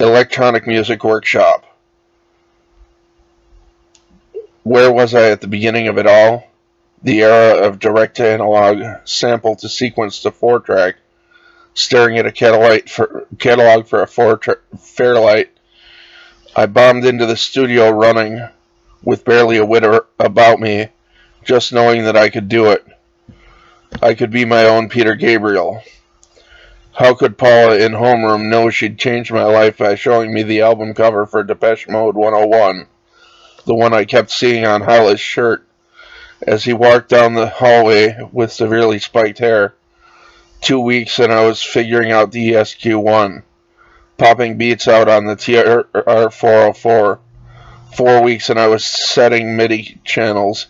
electronic music workshop. Where was I at the beginning of it all? The era of direct-to-analog, sample-to-sequence to 4-track, staring at a catalog for a Fairlight. I bombed into the studio running, with barely a wit about me, just knowing that I could do it. I could be my own Peter Gabriel. How could Paula in homeroom know she'd changed my life by showing me the album cover for Depeche Mode 101, the one I kept seeing on Hyla's shirt, as he walked down the hallway with severely spiked hair. 2 weeks and I was figuring out the ESQ1, popping beats out on the TR-404. 4 weeks and I was setting MIDI channels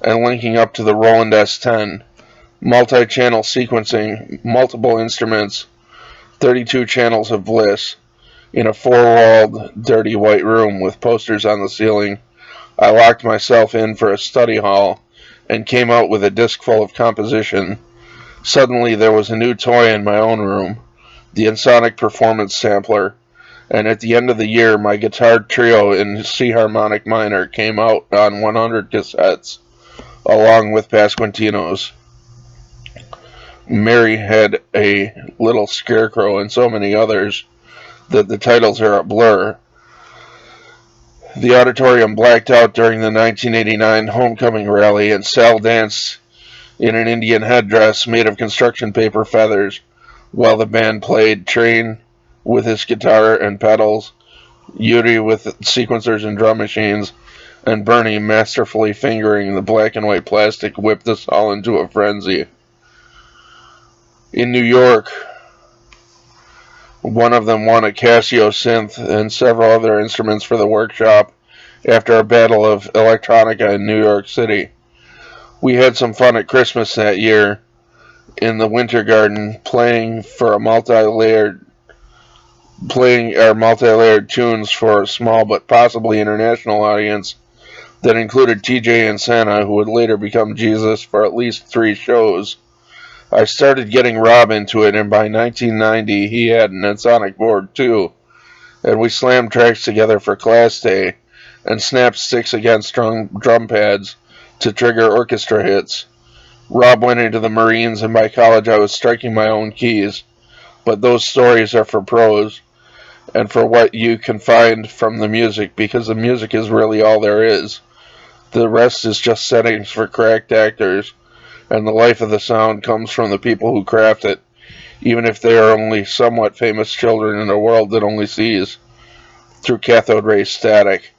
and linking up to the Roland S10. Multi-channel sequencing, multiple instruments, 32 channels of bliss, in a four-walled, dirty white room with posters on the ceiling. I locked myself in for a study hall and came out with a disc full of composition. Suddenly there was a new toy in my own room, the Ensoniq Performance Sampler, and at the end of the year my guitar trio in C harmonic minor came out on 100 cassettes, along with Pasquantino's. Mary had a little scarecrow and so many others that the titles are a blur. The auditorium blacked out during the 1989 homecoming rally, and Sal danced in an Indian headdress made of construction paper feathers while the band played, Train with his guitar and pedals, Yuri with sequencers and drum machines, and Bernie masterfully fingering the black and white plastic whipped us all into a frenzy. In New York, one of them won a Casio synth and several other instruments for the workshop after a battle of electronica in New York City. We had some fun at Christmas that year in the Winter Garden, playing our multi-layered tunes for a small but possibly international audience that included TJ and Santa, who would later become Jesus, for at least 3 shows. I started getting Rob into it, and by 1990 he had an Ensoniq board too, and we slammed tracks together for class day and snapped sticks against drum pads to trigger orchestra hits. Rob went into the Marines, and by college I was striking my own keys, but those stories are for pros and for what you can find from the music, because the music is really all there is. The rest is just settings for cracked actors, and the life of the sound comes from the people who craft it, even if they are only somewhat famous children in a world that only sees through cathode ray static.